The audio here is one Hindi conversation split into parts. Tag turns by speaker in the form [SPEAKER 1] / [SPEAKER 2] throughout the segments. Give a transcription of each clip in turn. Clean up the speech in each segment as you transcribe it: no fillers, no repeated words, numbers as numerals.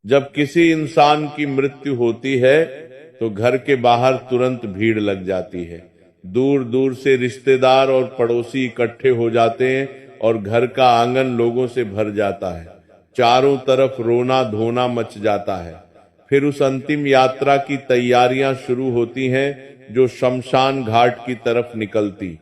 [SPEAKER 1] जब किसी इंसान की मृत्यु होती है तो घर के बाहर तुरंत भीड़ लग जाती है। दूर दूर से रिश्तेदार और पड़ोसी इकट्ठे हो जाते हैं और घर का आंगन लोगों से भर जाता है। चारों तरफ रोना धोना मच जाता है। फिर उस अंतिम यात्रा की तैयारियां शुरू होती हैं जो शमशान घाट की तरफ निकलती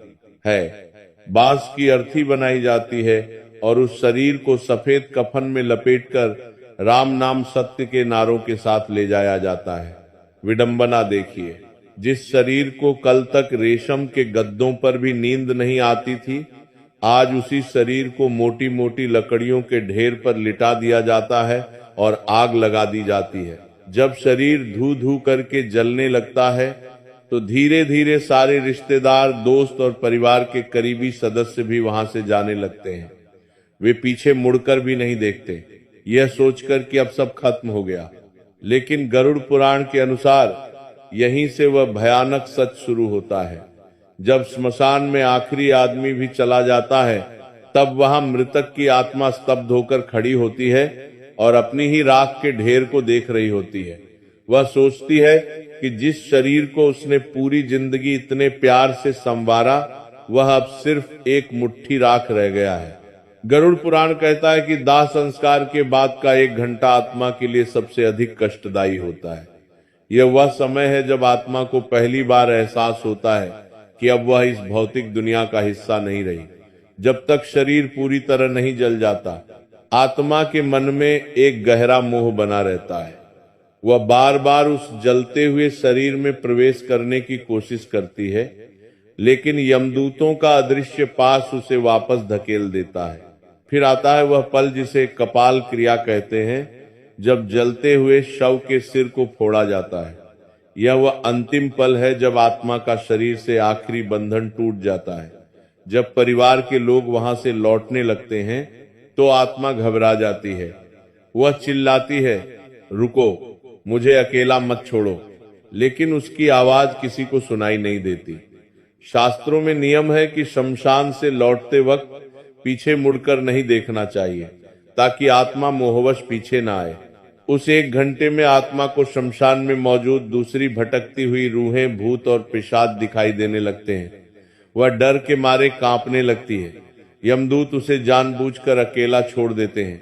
[SPEAKER 1] है। बांस की अर्थी बनाई जाती है और उस शरीर को सफेद कफन में लपेटकर राम नाम सत्य के नारों के साथ ले जाया जाता है। विडंबना देखिए, जिस शरीर को कल तक रेशम के गद्दों पर भी नींद नहीं आती थी, आज उसी शरीर को मोटी मोटी लकड़ियों के ढेर पर लिटा दिया जाता है और आग लगा दी जाती है। जब शरीर धू धू करके जलने लगता है तो धीरे धीरे सारे रिश्तेदार, दोस्त और परिवार के करीबी सदस्य भी वहां से जाने लगते हैं। वे पीछे मुड़कर भी नहीं देखते, यह सोचकर कि अब सब खत्म हो गया। लेकिन गरुड़ पुराण के अनुसार यहीं से वह भयानक सच शुरू होता है। जब स्मशान में आखिरी आदमी भी चला जाता है, तब वहां मृतक की आत्मा स्तब्ध होकर खड़ी होती है और अपनी ही राख के ढेर को देख रही होती है। वह सोचती है कि जिस शरीर को उसने पूरी जिंदगी इतने प्यार से संवारा, वह अब सिर्फ एक मुट्ठी राख रह गया है। गरुड़ पुराण कहता है कि दाह संस्कार के बाद का 1 घंटा आत्मा के लिए सबसे अधिक कष्टदायी होता है। यह वह समय है जब आत्मा को पहली बार एहसास होता है कि अब वह इस भौतिक दुनिया का हिस्सा नहीं रही। जब तक शरीर पूरी तरह नहीं जल जाता, आत्मा के मन में एक गहरा मोह बना रहता है। वह बार बार उस जलते हुए शरीर में प्रवेश करने की कोशिश करती है, लेकिन यमदूतों का अदृश्य पास उसे वापस धकेल देता है। फिर आता है वह पल जिसे कपाल क्रिया कहते हैं, जब जलते हुए शव के सिर को फोड़ा जाता है। यह वह अंतिम पल है जब आत्मा का शरीर से आखिरी बंधन टूट जाता है। जब परिवार के लोग वहां से लौटने लगते हैं तो आत्मा घबरा जाती है। वह चिल्लाती है, रुको, मुझे अकेला मत छोड़ो, लेकिन उसकी आवाज किसी को सुनाई नहीं देती। शास्त्रों में नियम है कि शमशान से लौटते वक्त पीछे मुड़कर नहीं देखना चाहिए, ताकि आत्मा मोहवश पीछे ना आए। उस 1 घंटे में आत्मा को शमशान में मौजूद दूसरी भटकती हुई रूहें, भूत और पिशाच दिखाई देने लगते हैं। वह डर के मारे कांपने लगती है। यमदूत उसे जानबूझकर अकेला छोड़ देते हैं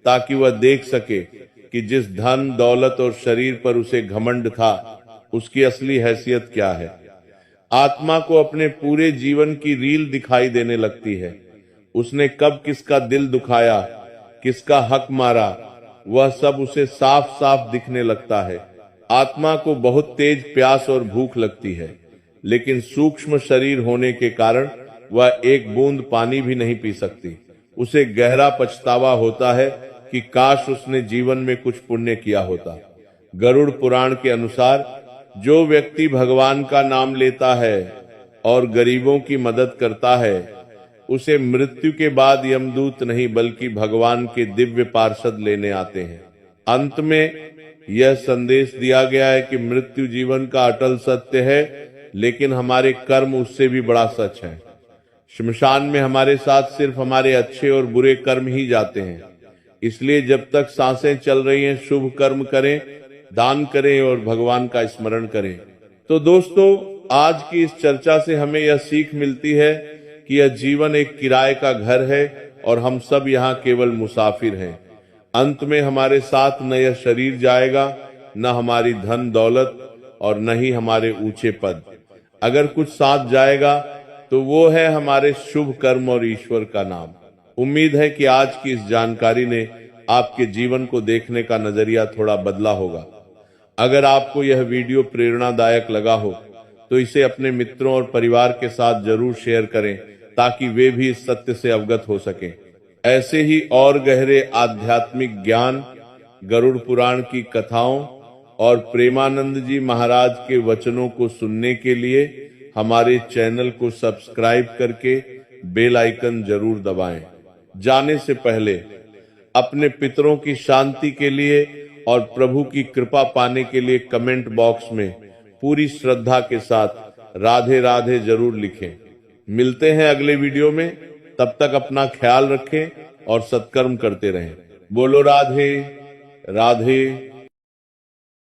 [SPEAKER 1] ताकि वह देख सके कि जिस धन, दौलत और शरीर पर उसे घमंड था, उसकी असली हैसियत क्या है। आत्मा को अपने पूरे जीवन की रील दिखाई देने लगती है। उसने कब किसका दिल दुखाया, किसका हक मारा, वह सब उसे साफ साफ दिखने लगता है। आत्मा को बहुत तेज प्यास और भूख लगती है, लेकिन सूक्ष्म शरीर होने के कारण वह एक बूंद पानी भी नहीं पी सकती। उसे गहरा पछतावा होता है कि काश उसने जीवन में कुछ पुण्य किया होता। गरुड़ पुराण के अनुसार जो व्यक्ति भगवान का नाम लेता है और गरीबों की मदद करता है, उसे मृत्यु के बाद यमदूत नहीं बल्कि भगवान के दिव्य पार्षद लेने आते हैं। अंत में यह संदेश दिया गया है कि मृत्यु जीवन का अटल सत्य है, लेकिन हमारे कर्म उससे भी बड़ा सच है। श्मशान में हमारे साथ सिर्फ हमारे अच्छे और बुरे कर्म ही जाते हैं। इसलिए जब तक सांसें चल रही हैं, शुभ कर्म करें, दान करें और भगवान का स्मरण करें। तो दोस्तों, आज की इस चर्चा से हमें यह सीख मिलती है कि यह जीवन एक किराए का घर है और हम सब यहाँ केवल मुसाफिर हैं। अंत में हमारे साथ न यह शरीर जाएगा, न हमारी धन दौलत और न ही हमारे ऊंचे पद। अगर कुछ साथ जाएगा तो वो है हमारे शुभ कर्म और ईश्वर का नाम। उम्मीद है कि आज की इस जानकारी ने आपके जीवन को देखने का नजरिया थोड़ा बदला होगा। अगर आपको यह वीडियो प्रेरणादायक लगा हो तो इसे अपने मित्रों और परिवार के साथ जरूर शेयर करें, ताकि वे भी इस सत्य से अवगत हो सकें। ऐसे ही और गहरे आध्यात्मिक ज्ञान, गरुड़ पुराण की कथाओं और प्रेमानंद जी महाराज के वचनों को सुनने के लिए हमारे चैनल को सब्सक्राइब करके बेल आइकन जरूर दबाएं। जाने से पहले अपने पितरों की शांति के लिए और प्रभु की कृपा पाने के लिए कमेंट बॉक्स में पूरी श्रद्धा के साथ राधे राधे जरूर लिखें। मिलते हैं अगले वीडियो में, तब तक अपना ख्याल रखें और सत्कर्म करते रहें। बोलो राधे राधे